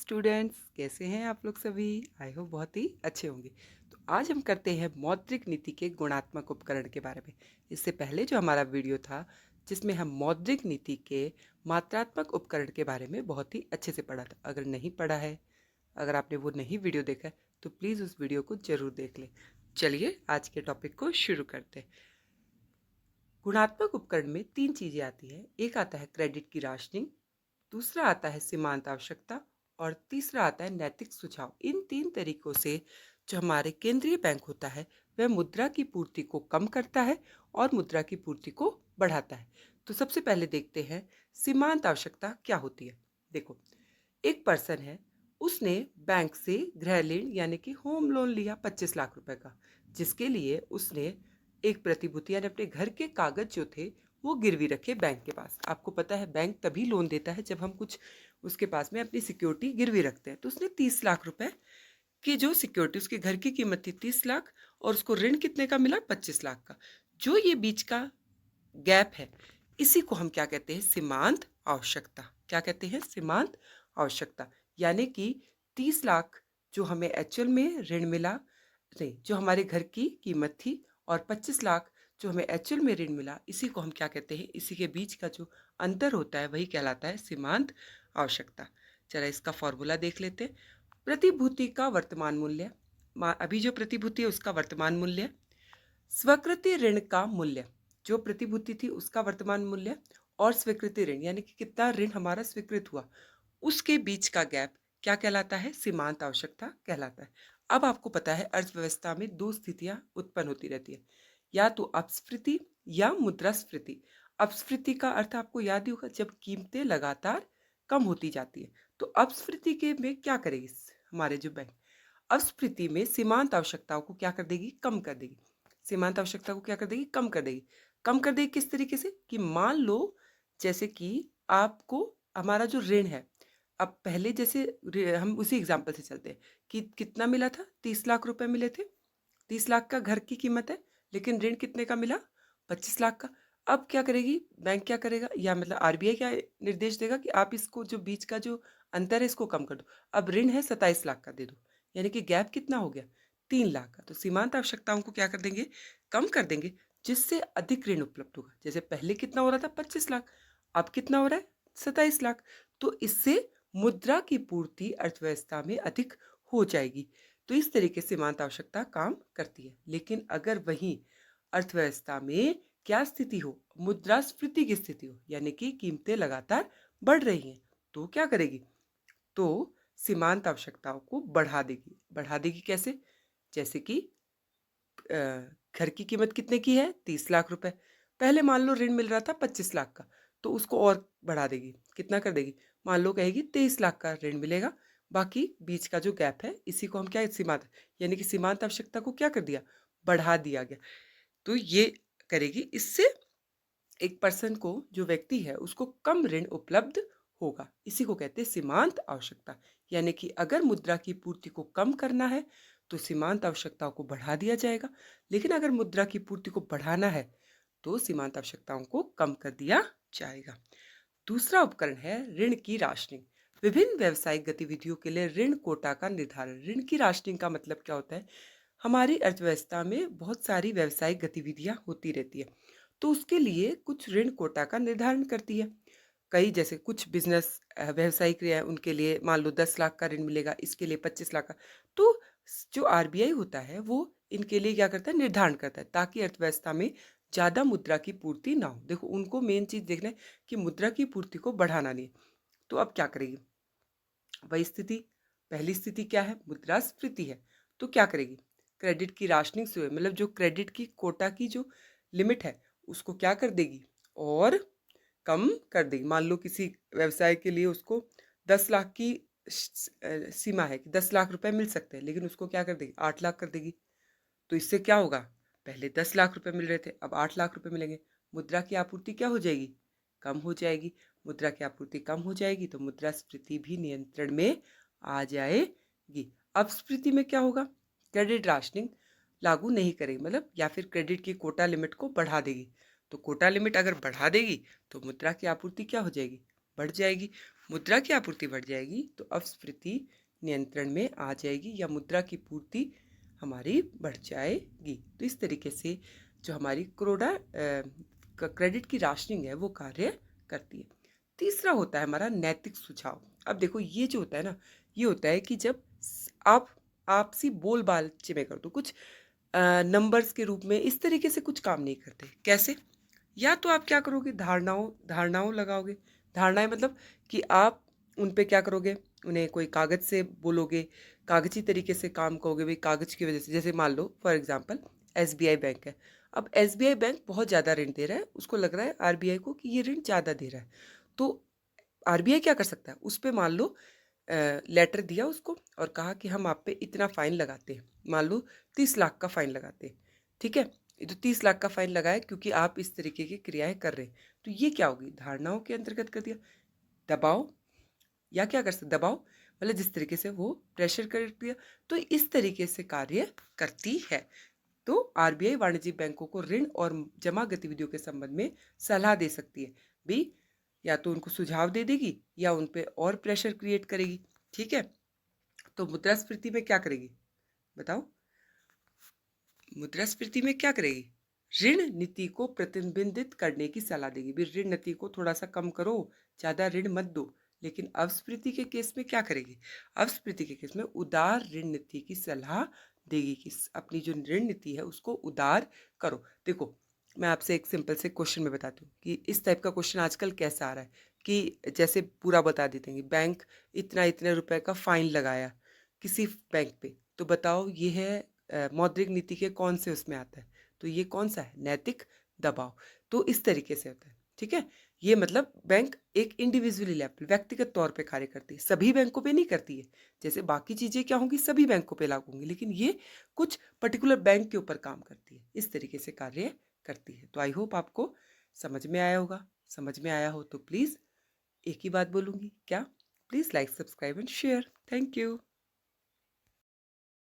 Students, कैसे हैं आप लोग सभी। आई होप बहुत ही अच्छे होंगे। तो आज हम करते हैं मौद्रिक नीति के गुणात्मक उपकरण के बारे में। इससे पहले जो हमारा वीडियो था जिसमें हम मौद्रिक नीति के मात्रात्मक उपकरण के बारे में बहुत ही अच्छे से पढ़ा था। अगर नहीं पढ़ा है, अगर आपने वो नहीं वीडियो देखा है तो प्लीज़ उस वीडियो को ज़रूर देख लें। चलिए आज के टॉपिक को शुरू करते हैं। गुणात्मक उपकरण में तीन चीज़ें आती हैं। एक आता है क्रेडिट की राशनिंग, दूसरा आता है सीमांत आवश्यकता और तीसरा आता है नैतिक सुझाव। इन तीन तरीकों से जो हमारे केंद्रीय बैंक होता है वह मुद्रा की पूर्ति को कम करता है और मुद्रा की पूर्ति को बढ़ाता है। तो सबसे पहले देखते हैं सीमांत आवश्यकता क्या होती है। देखो, एक पर्सन है, उसने बैंक से गृह ऋण यानी कि होम लोन लिया 25 लाख रुपए का, जिसके लिए उसने एक प्रतिभूति यानी अपने घर के कागज जो थे वो गिरवी रखे बैंक के पास। आपको पता है बैंक तभी लोन देता है जब हम कुछ उसके पास में अपनी सिक्योरिटी गिरवी रखते हैं। तो उसने 30 लाख रुपए की जो सिक्योरिटी, उसके घर की कीमत थी 30 लाख और उसको ऋण कितने का मिला, 25 लाख का। जो ये बीच का गैप है, इसी को हम क्या कहते हैं, सीमांत आवश्यकता। क्या कहते हैं, सीमांत आवश्यकता। यानी कि 30 लाख जो हमें एक्चुअल में ऋण मिला, नहीं, जो हमारे घर की कीमत थी, और 25 लाख जो हमें एक्चुअल में ऋण मिला, इसी को हम क्या कहते हैं, इसी के बीच का जो अंतर होता है वही कहलाता है सीमांत आवश्यकता। चला इसका फॉर्मूला देख लेते हैं। प्रतिभूति का वर्तमान मूल्य, अभी जो प्रतिभूति है उसका वर्तमान मूल्य, स्वीकृति ऋण का मूल्य, जो प्रतिभूति थी उसका वर्तमान मूल्य, और स्वीकृति ऋण यानी कि कितना ऋण हमारा स्वीकृत हुआ, उसके बीच का गैप क्या कहलाता है, सीमांत आवश्यकता कहलाता है। अब आपको पता है अर्थव्यवस्था में दो स्थितियां उत्पन्न होती रहती है, या तो अपस्फीति या मुद्रास्फीति। अपस्फीति का अर्थ आपको याद ही होगा, जब कीमतें लगातार कम होती जाती है। तो अपस्फीति के में क्या करेगी हमारे जो बैंक, अपस्फीति में सीमांत आवश्यकताओं को क्या कर देगी, कम कर देगी। सीमांत आवश्यकता को क्या कर देगी, कम कर देगी। कम कर देगी किस तरीके से, कि मान लो जैसे कि आपको हमारा जो ऋण है, अब पहले जैसे हम उसी एग्जाम्पल से चलते हैं कि कितना मिला था, 30 लाख रुपए मिले थे। 30 लाख का घर की कीमत है, लेकिन ऋण कितने का मिला, 25 लाख का। अब क्या करेगी बैंक, क्या करेगा, या मतलब आरबीआई क्या निर्देश देगा कि आप इसको जो बीच का जो अंतर है इसको कम कर दो। अब ऋण है 27 लाख का, दे दो, यानी कि गैप कितना हो गया, 3 लाख का। तो सीमांत आवश्यकताओं को क्या कर देंगे, कम कर देंगे, जिससे अधिक ऋण उपलब्ध होगा। जैसे पहले कितना हो रहा था, 25 लाख, अब कितना हो रहा है, 27 लाख। तो इससे मुद्रा की पूर्ति अर्थव्यवस्था में अधिक हो जाएगी। तो इस तरीके से सीमांत आवश्यकता काम करती है। लेकिन अगर वहीं अर्थव्यवस्था में क्या स्थिति हो, मुद्रास्फीति की स्थिति हो, यानी कि कीमतें लगातार बढ़ रही हैं, तो क्या करेगी, तो सीमांत आवश्यकताओं को बढ़ा देगी। बढ़ा देगी कैसे, जैसे कि घर की कीमत कितने की है, 30 लाख रुपए। पहले मान लो ऋण मिल रहा था 25 लाख का, तो उसको और बढ़ा देगी। कितना कर देगी, मान लो कहेगी 23 लाख का ऋण मिलेगा, बाकी बीच का जो गैप है इसी को हम क्या, सीमांत, यानी कि सीमांत आवश्यकता को क्या कर दिया, बढ़ा दिया गया। तो ये करेगी, इससे एक पर्सन को, जो व्यक्ति है, उसको कम ऋण उपलब्ध होगा। इसी को कहते हैं सीमांत आवश्यकता। यानी कि अगर मुद्रा की पूर्ति को कम करना है तो सीमांत आवश्यकताओं को बढ़ा दिया जाएगा, लेकिन अगर मुद्रा की पूर्ति को बढ़ाना है तो सीमांत आवश्यकताओं को कम कर दिया जाएगा। दूसरा उपकरण है ऋण की राशनिंग। विभिन्न व्यावसायिक गतिविधियों के लिए ऋण कोटा का निर्धारण। ऋण की राशनिंग का मतलब क्या होता है, हमारी अर्थव्यवस्था में बहुत सारी व्यावसायिक गतिविधियां होती रहती है, तो उसके लिए कुछ ऋण कोटा का निर्धारण करती है। कई जैसे कुछ बिजनेस व्यावसायिक है, उनके लिए मान लो 10 लाख का ऋण मिलेगा, इसके लिए 25 लाख का। तो जो आरबीआई होता है वो इनके लिए क्या करता है, निर्धारण करता है, ताकि अर्थव्यवस्था में ज़्यादा मुद्रा की पूर्ति ना हो। देखो, उनको मेन चीज़ देखना है कि मुद्रा की पूर्ति को बढ़ाना नहीं है। तो अब क्या करेगी वही स्थिति, पहली स्थिति क्या है, मुद्रास्फीति है, तो क्या करेगी, क्रेडिट की राशनिंग से, मतलब जो क्रेडिट की कोटा की जो लिमिट है उसको क्या कर देगी, और कम कर देगी। मान लो किसी व्यवसाय के लिए उसको 10 लाख की सीमा है कि 10 लाख रुपए मिल सकते हैं, लेकिन उसको क्या कर देगी, 8 लाख कर देगी। तो इससे क्या होगा, पहले 10 लाख रुपए मिल रहे थे, अब 8 लाख रुपए मिलेंगे। मुद्रा की आपूर्ति क्या हो जाएगी, कम हो जाएगी। मुद्रा की आपूर्ति कम हो जाएगी तो मुद्रास्फीति भी नियंत्रण में आ जाएगी। अपस्फीति में क्या होगा, क्रेडिट राशनिंग लागू नहीं करेगी, मतलब या फिर क्रेडिट की कोटा लिमिट को बढ़ा देगी। तो कोटा लिमिट अगर बढ़ा देगी तो मुद्रा की आपूर्ति क्या हो जाएगी, बढ़ जाएगी, मुद्रा की आपूर्ति बढ़ जाएगी तो अपस्फीति नियंत्रण में आ जाएगी या मुद्रा की पूर्ति हमारी बढ़ जाएगी। तो इस तरीके से जो हमारी क्रेडिट की राशनिंग है वो कार्य करती है। तीसरा होता है हमारा नैतिक सुझाव। अब देखो ये जो होता है ना, ये होता है कि जब आप आपसी बोलबाल्चे में कर दो कुछ नंबर्स के रूप में, इस तरीके से कुछ काम नहीं करते। कैसे? या तो आप क्या करोगे, धारणाओं धारणाओं लगाओगे। धारणाएं मतलब कि आप उन पे क्या करोगे, उन्हें कोई कागज से बोलोगे, कागजी तरीके से काम करोगे। भाई कागज की वजह से, जैसे मान लो फॉर एग्जांपल एसबीआई बैंक है। अब एसबीआई बैंक बहुत ज़्यादा ऋण दे रहा है, उसको लग रहा है आरबीआई को कि ये ऋण ज़्यादा दे रहा है, तो आरबीआई क्या कर सकता है, उस पर मान लो लेटर दिया उसको और कहा कि हम आप पे इतना फाइन लगाते हैं, मान लो 30 लाख का फाइन लगाते हैं। ठीक है, ये तो 30 लाख का फाइन लगाया क्योंकि आप इस तरीके की क्रियाएं कर रहे हैं। तो ये क्या होगी, धारणाओं के अंतर्गत कर दिया। दबाव, या क्या कर सकते, दबाव मतलब जिस तरीके से वो प्रेशर कर दिया, तो इस तरीके से कार्य करती है। तो आरबीआई वाणिज्यिक बैंकों को ऋण और जमा गतिविधियों के संबंध में सलाह दे सकती है भी, या तो उनको सुझाव दे देगी या उन पे और प्रेशर क्रिएट करेगी। ठीक है, तो मुद्रास्फीति में क्या करेगी बताओ, मुद्रास्फीति में क्या करेगी, ऋण नीति को प्रतिबंधित करने की सलाह देगी। भी ऋण नीति को थोड़ा सा कम करो, ज्यादा ऋण मत दो। लेकिन अपस्फीति के केस में क्या करेगी, अपस्फीति के केस में उदार ऋण नीति की सलाह देगी कि अपनी जो ऋण नीति है उसको उदार करो। देखो मैं आपसे एक सिंपल से क्वेश्चन में बताती हूँ कि इस टाइप का क्वेश्चन आजकल कैसा आ रहा है कि जैसे पूरा बता देते हैं कि बैंक इतना इतने रुपए का फाइन लगाया किसी बैंक पे, तो बताओ ये है मौद्रिक नीति के कौन से उसमें आता है, तो ये कौन सा है, नैतिक दबाव। तो इस तरीके से होता है। ठीक है, ये मतलब बैंक एक इंडिविजुअली लेवल, व्यक्तिगत तौर पे कार्य करती है, सभी बैंकों पे नहीं करती है। जैसे बाकी चीजें क्या होंगी, सभी बैंकों पे लागू होंगी, लेकिन ये कुछ पर्टिकुलर बैंक के ऊपर काम करती है, इस तरीके से कार्य करती है। तो आई होप आपको समझ में आया होगा। समझ में आया हो तो प्लीज एक ही बात बोलूंगी, क्या, please like subscribe and share. Thank you.